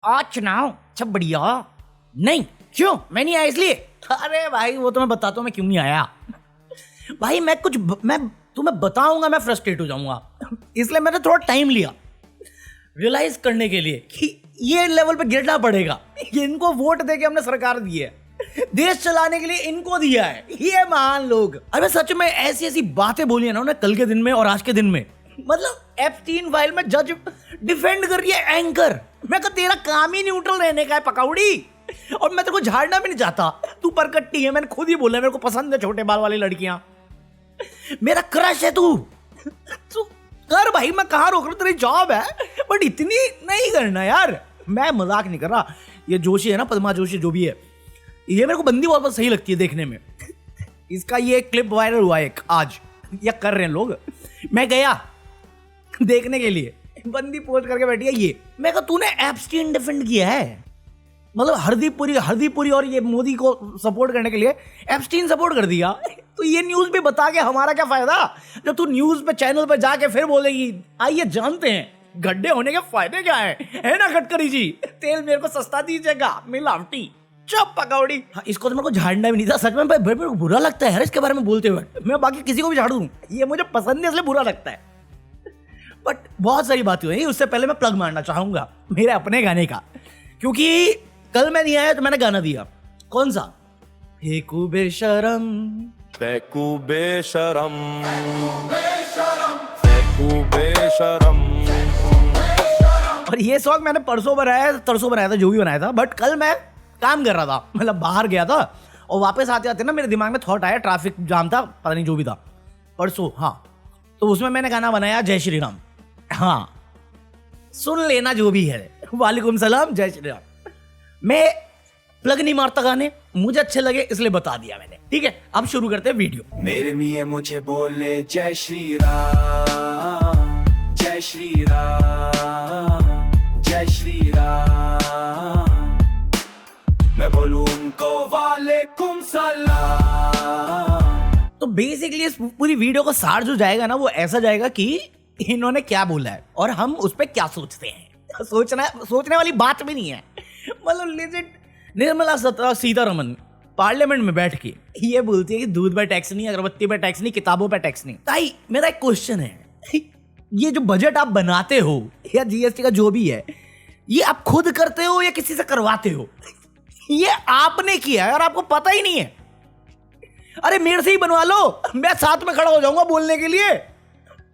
आज चुनाव सब बढ़िया। नहीं क्यों, मैं नहीं आया इसलिए। अरे भाई वो तो मैं बताता हूँ मैं क्यों नहीं आया। भाई मैं तुम्हें बताऊंगा, मैं फ्रस्ट्रेट हो जाऊंगा, इसलिए मैंने थोड़ा टाइम लिया रियलाइज करने के लिए कि ये लेवल पे गिरना पड़ेगा। इनको वोट देके हमने सरकार दी है, देश चलाने के लिए इनको दिया है ये महान लोग। अरे सच में ऐसी ऐसी बातें बोली है ना उन्होंने कल के दिन में और आज के दिन में। मतलब एप्स्टीन फाइल में जज डिफेंड कर रही है एंकर। मैं कहा तेरा काम ही न्यूट्रल रहने का है पकौड़ी, और मैं तेरे को झाड़ना भी नहीं चाहता। तू परकट्टी है, मैंने खुद ही बोला मेरे को पसंद है छोटे बाल वाली लड़कियां, मेरा क्रश है तू कर भाई। मैं कहाँ रोक रहा हूँ, तेरी जॉब है, बट इतनी नहीं करना यार। मैं मजाक नहीं कर रहा। ये जोशी है ना, पद्मा जोशी जो भी है, ये मेरे को बंदी बहुत सही लगती है देखने में। इसका ये क्लिप वायरल हुआ एक आज, या कर रहे हैं लोग। मैं गया देखने के लिए, बंदी पोस्ट करके बैठी है ये। मैं कहा तूने एप्स्टीन डिफेंड किया है, मतलब हरदीपुरी और ये मोदी को सपोर्ट करने के लिए एप्स्टीन सपोर्ट कर दिया। तो ये न्यूज पे बता के हमारा क्या फायदा, जब तू न्यूज पे चैनल पे जाके फिर बोलेगी। आइए जानते हैं गड्ढे होने के फायदे क्या है ना गडकरी जी। तेल मेरे को सस्ता दीजिएगा, मिलावटी चुप पकौड़ी। हाँ, इसको तो मेरे को झाड़ना भी नहीं था सच में। मेरे को बुरा लगता है यार इसके बारे में बोलते हुए। मैं बाकी किसी को भी झाड़ दूं, ये मुझे पसंद है इसलिए बुरा लगता है। बट बहुत सारी बातें हुई। उससे पहले मैं प्लग मारना चाहूंगा मेरे अपने गाने का, क्योंकि कल मैं नहीं आया तो मैंने गाना दिया। कौन सा? फेंकू बेशरम फेंकू बेशरम फेंकू बेशरम। और ये सॉन्ग मैंने परसों बनाया था जो भी बनाया था। बट कल मैं काम कर रहा था, मतलब बाहर गया था, और वापस आते आते ना मेरे दिमाग में थॉट आया, ट्रैफिक जाम था, पता नहीं जो भी था परसों। हाँ, तो उसमें मैंने गाना बनाया जय श्री राम। हाँ सुन लेना जो भी है। वालेकुम सलाम, जय श्री राम। मैं प्लग नहीं मारता गाने, मुझे अच्छे लगे इसलिए बता दिया मैंने। ठीक है, अब शुरू करते हैं वीडियो। मेरे मियाँ मुझे बोले जय श्री राम, जय श्री राम, जय श्री राम। मैं बोलूं उनको वालेकुम सलाम। तो बेसिकली इस पूरी वीडियो का सार जो जाएगा ना, वो ऐसा जाएगा कि इन्होंने क्या बोला है और हम उस पर क्या सोचते हैं। सोचने वाली बात भी नहीं है। मतलब लेजिट निर्मला सीतारमन पार्लियामेंट में बैठ के ये बोलती है कि दूध पे टैक्स नहीं, अगरबत्ती पे टैक्स नहीं, किताबों पे टैक्स नहीं। ताई मेरा एक क्वेश्चन है, ये जो बजट आप बनाते हो या जीएसटी का जो भी है, ये आप खुद करते हो या किसी से करवाते हो? ये आपने किया है और आपको पता ही नहीं है। अरे मेरे से ही बनवा लो, मैं साथ में खड़ा हो जाऊंगा बोलने के लिए।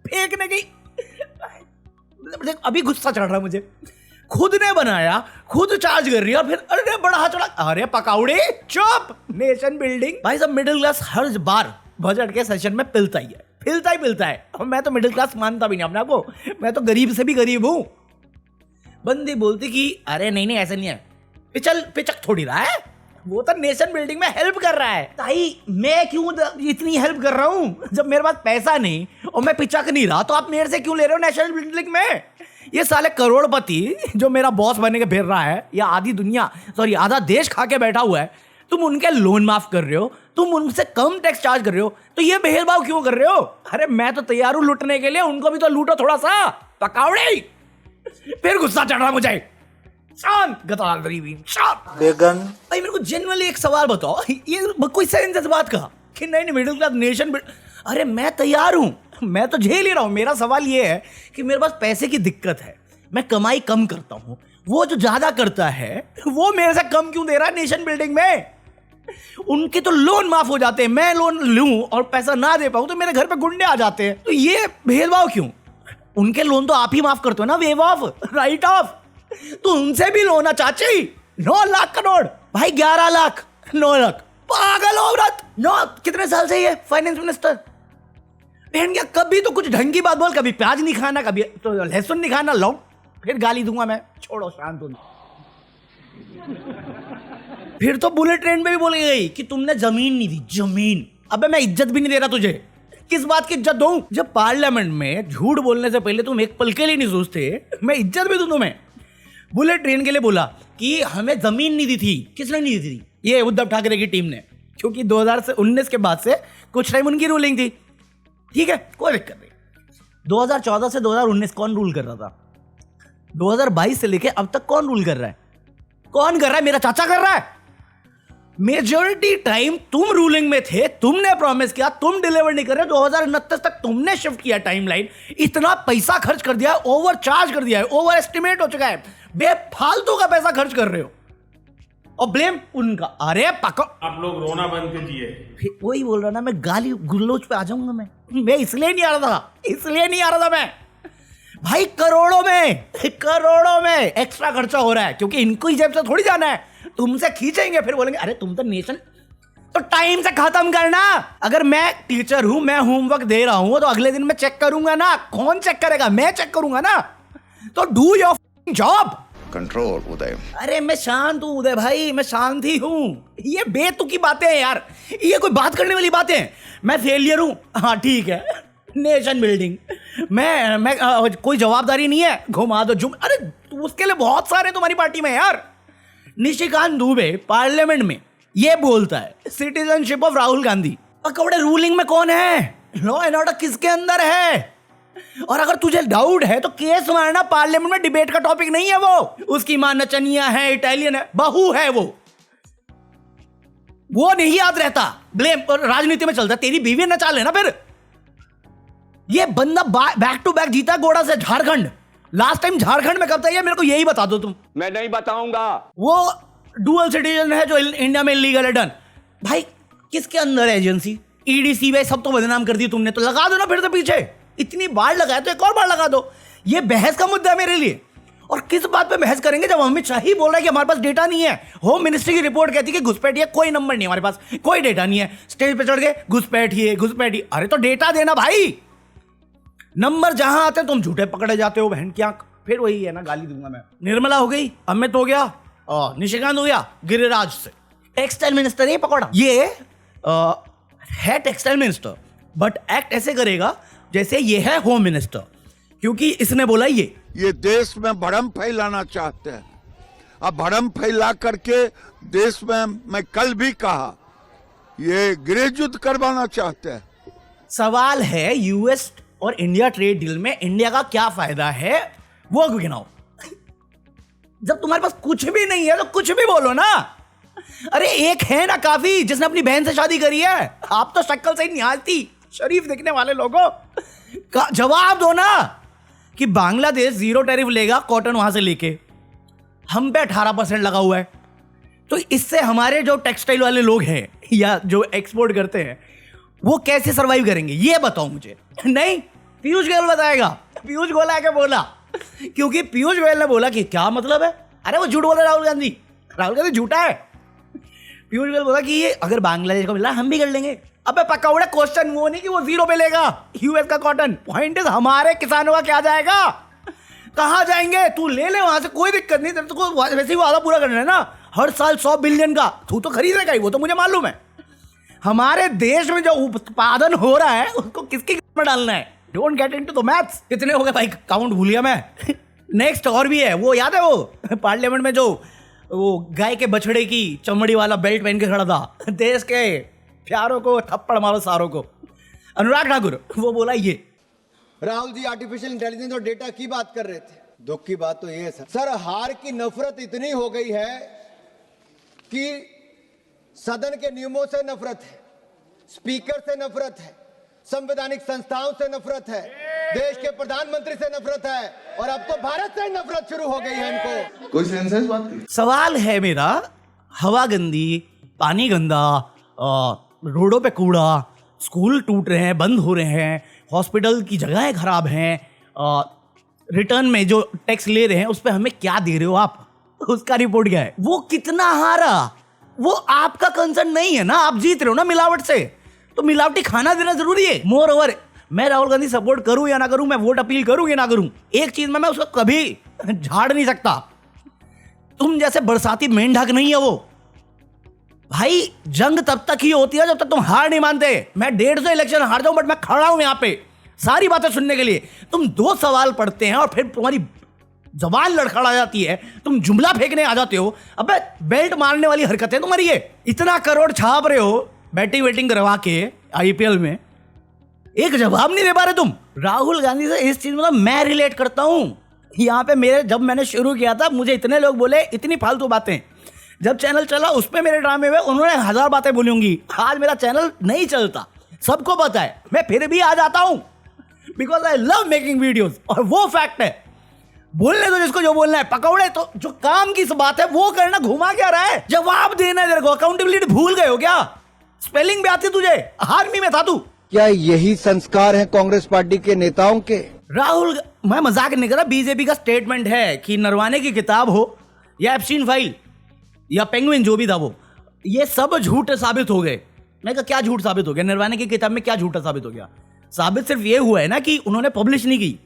फेंकने की अभी गुस्सा चढ़ रहा है मुझे। खुद ने बनाया, खुद चार्ज कर रही है, और फिर अरे बड़ा हाथ चढ़ा। अरे पकाउड़े चुप। नेशन बिल्डिंग भाई, सब मिडिल क्लास हर बार बजट के सेशन में पिलता ही है, पिलता है। और मैं तो मिडिल क्लास मानता भी नहीं अपने आपको, मैं तो गरीब से भी गरीब हूं। बंदी बोलती कि अरे नहीं ऐसा नहीं है, पिचक थोड़ी रहा है, वो तो नेशन बिल्डिंग में हेल्प कर रहा है। ताई मैं क्यों इतनी हेल्प कर रहा हूं जब मेरे पास पैसा नहीं और मैं पिचक नहीं रहा, तो आप मेरे से क्यों ले रहे हो नेशनल बिल्डिंग में? ये साले करोड़पति जो मेरा बॉस बने के फिर रहा है, या आधी दुनिया सॉरी आधा देश खा के बैठा हुआ है, तुम उनके लोन माफ कर रहे हो, तुम उनसे कम टैक्स चार्ज कर रहे हो, तो ये भेदभाव क्यों कर रहे हो? अरे मैं तो तैयार हूं लूटने के लिए, उनको भी तो लूटो थोड़ा सा पकावड़े। फिर गुस्सा चढ़ रहा मुझे। शांत बेगन। भाई मेरे को जेन्युइनली एक सवाल बताओ, ये कोई सेंस इस बात का कि नहीं मिडिल क्लास नेशन। अरे मैं तैयार हूं, मैं तो झेल ही रहा हूं। मेरा सवाल ये है कि मेरे पास पैसे की दिक्कत है, मैं कमाई कम करता हूं, वो जो ज्यादा करता है वो मेरे से कम क्यों दे रहा है नेशन बिल्डिंग में? उनके तो लोन माफ हो जाते हैं, मैं लोन लूं और पैसा ना दे पाऊं तो मेरे घर पे गुंडे आ जाते हैं। तो ये भेदभाव क्यों? उनके लोन तो आप ही माफ करते हो ना, वेव ऑफ, राइट ऑफ। तो उनसे भी लो ना चाची। 9 लाख करोड़ भाई, 11 लाख, 9 लाख, पागल औरत। 9 कितने साल से ये फाइनेंस मिनिस्टर? बहन क्या कभी तो कुछ ढंग की बात बोल, कभी प्याज नहीं खाना, कभी तो लहसुन नहीं खाना, लो फिर गाली दूंगा मैं। छोड़ो शांत हो। फिर तो बुलेट ट्रेन में भी बोल गई कि तुमने जमीन नहीं दी, जमीन। अबे मैं इज्जत भी नहीं दे रहा तुझे, किस बात की इज्जत दूं? जब पार्लियामेंट में झूठ बोलने से पहले तुम एक पल के लिए नहीं सोचते, मैं इज्जत भी दूं तुम्हें? बुलेट ट्रेन के लिए बोला कि हमें जमीन नहीं दी थी। किसने नहीं दी थी? ये उद्धव ठाकरे की टीम ने, क्योंकि 2019 के बाद से कुछ टाइम उनकी रूलिंग थी। ठीक है, कोई दिक्कत नहीं। 2014 से 2019 कौन रूल कर रहा था? 2022 से लेके अब तक कौन रूल कर रहा है? कौन कर रहा है? मेरा चाचा कर रहा है। मेजॉरिटी टाइम तुम रूलिंग में थे, तुमने प्रॉमिस किया, तुम डिलीवर नहीं कर रहे। 2029 तक तुमने शिफ्ट किया टाइमलाइन, इतना पैसा खर्च कर दिया, ओवर चार्ज कर दिया है, ओवर एस्टिमेट हो चुका है, बेफालतू का पैसा खर्च कर रहे हो और ब्लेम उनका। अरे पको, आप लोग रोना बंद कीजिए। फिर वही बोल रहा ना, मैं गाली गुल्लोच पे आ जाऊंगा। मैं इसलिए नहीं आ रहा था, इसलिए नहीं आ रहा था मैं भाई। करोड़ों में एक्स्ट्रा खर्चा हो रहा है, क्योंकि इनको ही जेब से थोड़ी जाना है। तुमसे खींचेंगे, फिर बोलेंगे अरे तुम तो नेशन, तो टाइम से खत्म करना। अगर मैं टीचर हूं, मैं होमवर्क दे रहा हूं, तो अगले दिन मैं चेक करूंगा ना। कौन चेक करेगा? मैं चेक करूंगा ना। तो डू योर जॉब। कंट्रोल उदय। अरे मैं शांत हूं उदय भाई, मैं शांत ही हूं। ये बेतुकी बातें हैं यार, ये कोई बात करने वाली बातें हैं? मैं फेलियर हूं, हाँ ठीक है, नेशन बिल्डिंग, मैं कोई जवाबदारी नहीं है, घुमा दो जुम। अरे उसके लिए बहुत सारे तुम्हारी पार्टी में यार। निशिकांत दुबे पार्लियामेंट में ये बोलता है सिटीजनशिप ऑफ राहुल गांधी। पकौड़े रूलिंग में कौन है? लॉ एंड ऑर्डर किसके अंदर है? और अगर तुझे डाउट है तो केस मारना, पार्लियामेंट में डिबेट का टॉपिक नहीं है वो। उसकी मां नचनिया है, इटालियन है, बहू है, वो नहीं याद रहता। ब्लेम राजनीति में चलता, तेरी बीवी नचा लेना फिर। ये बंदा बैक टू बैक जीता गोड़ा से झारखंड। लास्ट टाइम झारखंड में कब था ये मेरे को यही बता दो तुम। मैं नहीं बताऊंगा। वो डुअल सिटीजन है जो इंडिया में इलीगल है, डन। भाई किसके अंदर है एजेंसी? ईडी सीबीआई सब तो बदनाम कर दी तुमने, तो लगा दो ना फिर से पीछे। इतनी बार लगाया तो एक और बार लगा दो। ये बहस का मुद्दा है मेरे लिए। और किस बात पे बहस करेंगे जब अमित शाह ही बोल रहा है कि हमारे पास डेटा नहीं है। होम मिनिस्ट्री की रिपोर्ट कहती है कि घुसपैठ है, कोई नंबर नहीं हमारे पास, कोई डेटा नहीं है। स्टेज पे चढ़ के घुसपैठ। अरे तो डेटा देना भाई। नंबर जहां आते तुम झूठे पकड़े जाते हो, बहन की आंख। फिर वही है ना, गाली दूंगा मैं। निर्मला हो गई, अमित हो गया, और निशिकांत हो गया गिरिराज से। टेक्सटाइल मिनिस्टर ये पकड़ा, ये है टेक्सटाइल मिनिस्टर, बट एक्ट ऐसे करेगा जैसे ये है होम मिनिस्टर, क्योंकि इसने बोला ये देश में भ्रम फैलाना चाहते हैं। अब भ्रम फैला करके देश में, मैं कल भी कहा, ये गृह युद्ध करवाना चाहते हैं। सवाल है यूएस और इंडिया ट्रेड डील में इंडिया का क्या फायदा है, वो गिनाओ। जब तुम्हारे पास कुछ भी नहीं है तो कुछ भी बोलो ना। अरे एक है ना काफी, जिसने अपनी बहन से शादी करी है। आप तो शक्ल से ही निहालती शरीफ दिखने वाले लोगों का जवाब दो ना कि बांग्लादेश 0 टैरिफ लेगा कॉटन वहां से लेके, हम पे 18% लगा हुआ है। तो इससे हमारे जो टेक्सटाइल वाले लोग हैं या जो एक्सपोर्ट करते हैं वो कैसे सरवाइव करेंगे, ये बताओ मुझे। नहीं, पीयूष गोयल बताएगा। पीयूष गोयल आके बोला, क्योंकि पीयूष गोयल ने बोला कि क्या मतलब है। अरे वो झूठ बोल रहा है राहुल गांधी झूठा है। पीयूष गोयल बोला कि ये अगर बांग्लादेश को मिला हम भी कर लेंगे। अबे पकौड़े, क्वेश्चन वो नहीं कि वो 0 पे लेगा यूएस का कॉटन। पॉइंट इज हमारे किसानों का क्या जाएगा, कहां जाएंगे? तू ले वहां से, कोई दिक्कत नहीं, तेरे को वैसे ही वादा पूरा करना है ना। हर साल 100 बिलियन का तू तो खरीदेगा ही, वो तो मुझे मालूम है। हमारे देश में जो उत्पादन हो रहा है उसको किसकी में डालना है। Don't get into the maths. कितने हो गए भाई, काउंट भूल गया मैं। नेक्स्ट और भी है, वो याद है वो पार्लियामेंट में जो वो गाय के बछड़े की चमड़ी वाला बेल्ट पहन के खड़ा था, देश के प्यारों को थप्पड़ मारो सारों को, अनुराग ठाकुर, वो बोला ये। राहुल जी आर्टिफिशियल इंटेलिजेंस और डेटा की बात कर रहे थे। दुख की बात तो ये है सर, हार की नफरत इतनी हो गई है कि सदन के नियमों से नफरत है, स्पीकर से नफरत है, संवैधानिक संस्थाओं से नफरत है, देश के प्रधानमंत्री से नफरत है, और अब तो भारत से नफरत शुरू हो गई है इनको। कोई सेंस है इस बात की? सवाल है मेरा, हवा गंदी, पानी गंदा, रोडों पे कूड़ा, स्कूल टूट रहे हैं, बंद हो रहे हैं, हॉस्पिटल की जगहें खराब हैं, रिटर्न में जो टैक्स ले रहे हैं उस पर हमें क्या दे रहे हो आप, उसका रिपोर्ट क्या है? वो कितना हारा, वो आपका कंसर्न नहीं है ना। आप जीत रहे हो ना मिलावट से, तो मिलावटी खाना देना जरूरी है। मोर ओवर, मैं राहुल गांधी सपोर्ट करूं या ना करूं, मैं वोट अपील करूं या ना करूं, एक चीज में मैं उसको कभी झाड़ नहीं सकता। तुम जैसे बरसाती मेंढक नहीं है वो भाई। जंग तब तक ही होती है जब तक तुम हार नहीं मानते। मैं 150 इलेक्शन हार जाऊं बट मैं खड़ा हूं यहां पे सारी बातें सुनने के लिए। तुम 2 सवाल पढ़ते हैं और फिर तुम्हारी जबान लड़खड़ा जाती है, तुम जुमला फेंकने आ जाते हो। अबे बेल्ट मारने वाली हरकतें तुम्हारी ये। इतना करोड़ छाप रहे हो बैटिंग वेटिंग करवा के आईपीएल में, एक जवाब नहीं दे पा रहे तुम। राहुल गांधी से इस चीज में मैं रिलेट करता हूं। यहाँ पे मेरे जब मैंने शुरू किया था मुझे इतने लोग बोले इतनी फालतू बातें, जब चैनल चला उस पर मेरे ड्रामे में उन्होंने 1000 बातें बोली होंगी। आज मेरा चैनल नहीं चलता, सबको पता है, मैं फिर भी आ जाता हूँ because I love making videos, और वो फैक्ट है। बोलने दो जिसको जो बोलना है, पकौड़े तो जो काम की बात है वो करना, घुमा क्या रहा है, जवाब देना है तेरे को। अकाउंटेबिलिटी भूल गए हो क्या? स्पेलिंग भी आती तुझे? आर्मी में था तू? क्या यही संस्कार हैं कांग्रेस पार्टी के नेताओं के? राहुल, मैं मजाक नहीं कर रहा, बीजेपी का स्टेटमेंट है कि नरवाने की किताब हो या एप्स्टीन फाइल या पेंगुइन जो भी था वो, ये सब झूठ साबित हो गए। मैं कहा क्या झूठ साबित हो गया? नरवाने की किताब में क्या झूठा साबित हो गया? साबित सिर्फ ये हुआ है ना कि उन्होंने पब्लिश नहीं की,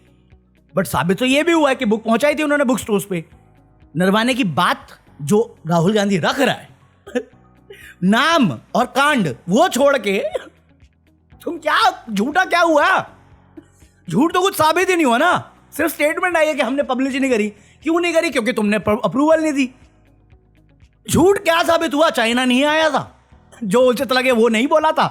बट साबित तो ये भी हुआ है कि बुक पहुंचाई थी उन्होंने बुक स्टोर्स पे। नरवाने की बात जो राहुल गांधी रख रहा है नाम और कांड वो छोड़ के तुम क्या झूठा क्या हुआ? झूठ तो कुछ साबित ही नहीं हुआ ना, सिर्फ स्टेटमेंट आई है कि हमने पब्लिश नहीं करी। क्यों नहीं करी? क्योंकि तुमने अप्रूवल नहीं दी। झूठ क्या साबित हुआ? चाइना नहीं आया था, जो उचित लगे वो नहीं बोला था।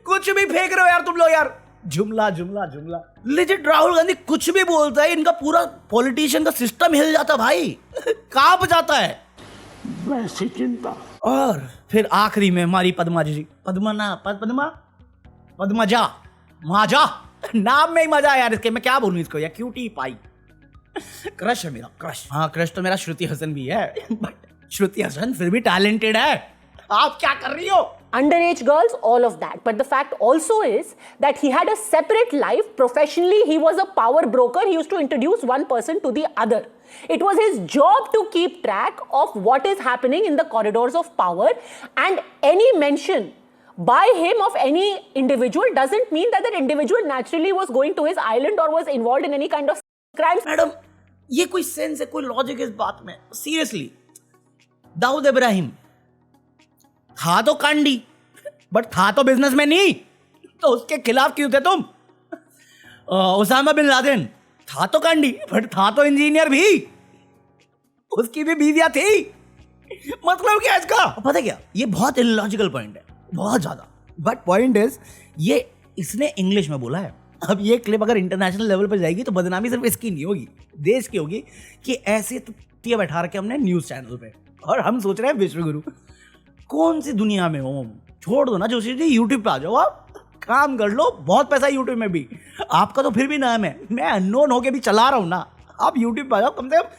कुछ भी फेंक रहे हो यार तुम लोग यार, जुमला जुमला जुमला। लेजिट राहुल गांधी कुछ भी बोलता है, इनका पूरा पॉलिटिशियन का सिस्टम हिल जाता भाई, कांप जाता है। वैसी चिंता। और फिर आखिरी में हमारी पद्मा जी, पद्मजा माजा, नाम में ही मजा है यार इसके, मैं क्या बोलूं इसको यार, क्यूटी पाई। क्रश है मेरा, क्रश। हाँ क्रश तो मेरा श्रुति हसन भी है, बट श्रुति हसन फिर भी टैलेंटेड है। आप क्या कर रही हो? Underage girls, all of that. But the fact also is that he had a separate life. Professionally, he was a power broker. He used to introduce one person to the other. It was his job to keep track of what is happening in the corridors of power, and any mention by him of any individual doesn't mean that that individual naturally was going to his island or was involved in any kind of crime. Madam, ये कोई sense है, कोई logic इस बात में? Seriously, Dawood Ibrahim था तो Kandi, but था तो बिजनेसमैन नहीं, तो उसके खिलाफ क्यों थे तुम? उसामा बिन लादेन था तो कांडी, बट था तो इंजीनियर भी, उसकी भी बीवियां थी। मतलब क्या इसका? पता क्या, ये बहुत इलॉजिकल पॉइंट है, बहुत ज्यादा। बट पॉइंट इज, ये इसने इंग्लिश में बोला है। अब ये क्लिप अगर इंटरनेशनल लेवल पर जाएगी तो बदनामी सिर्फ इसकी नहीं होगी, देश की होगी कि ऐसे तो बैठा रखे हमने न्यूज चैनल पे, और हम सोच रहे हैं विश्वगुरु। कौन सी दुनिया में हो? छोड़ दो ना जोशी जी, यूट्यूब पे आ जाओ, आप काम कर लो, बहुत पैसा है यूट्यूब में भी। आपका तो फिर भी नाम है, मैं अननोन होके भी चला रहा हूँ ना। आप यूट्यूब पे आ जाओ, कम से कम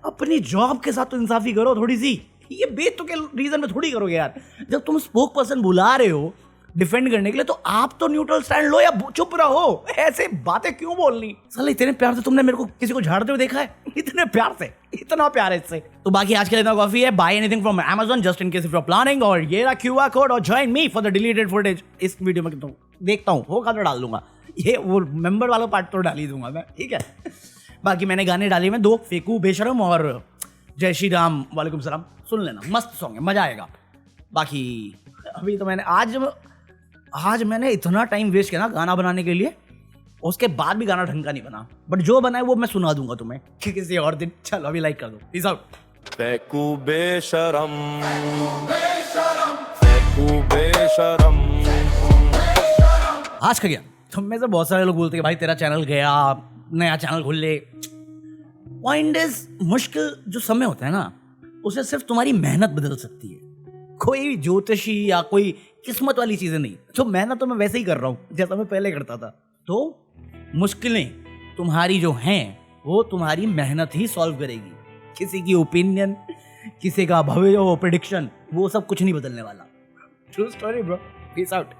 अपनी जॉब के साथ तो इंसाफी करो थोड़ी सी। ये बेतुके के रीजन में थोड़ी करोगे यार। जब तुम स्पोक पर्सन बुला रहे हो डिफेंड करने के लिए, तो आप तो न्यूट्रल स्टैंड लो या चुप रहो। ऐसे बातें क्यों बोलनी? साले इतने प्यार से तुमने मेरे को किसी को झाड़ते हुए देखा है? इतने प्यार से, इतना प्यार है इससे। तो बाकी आज के लिए इतना काफी है। Buy anything from Amazon just in case if you are planning, और ये रहा QR कोड, और join me for the deleted footage. इस वीडियो में तो देखता हूँ, होगा तो डाल दूंगा, ये वो मेंबर वाला पार्ट तो डाल ही दूंगा मैं, ठीक है। बाकी मैंने गाने डाले में 2, फेकू बेशरम और जय श्री राम वालेकुम सलाम, सुन लेना, मस्त सॉन्ग है, मजा आएगा। बाकी अभी तो मैंने आज मैंने इतना टाइम वेस्ट किया ना गाना बनाने के लिए, उसके बाद भी गाना ढंग का नहीं बना, बट जो बना है वो मैं सुना दूंगा तुम्हें किसी और दिन। चलो अभी लाइक कर दो, पीस आउट। फेकू बेशरम, फेकू बेशरम। आज का गया, तुम में से बहुत सारे लोग बोलते हैं भाई तेरा चैनल गया, नया चैनल खोल ले। पॉइंट इज, मुश्किल जो समय होता है ना, उसे सिर्फ तुम्हारी मेहनत बदल सकती है, कोई ज्योतिषी या कोई किस्मत वाली चीजें नहीं। तो मेहनत तो मैं वैसे ही कर रहा हूं जैसा मैं पहले करता था। तो मुश्किलें तुम्हारी जो हैं वो तुम्हारी मेहनत ही सॉल्व करेगी। किसी की ओपिनियन, किसी का भविष्य प्रेडिक्शन, वो सब कुछ नहीं बदलने वाला। True story bro, peace out.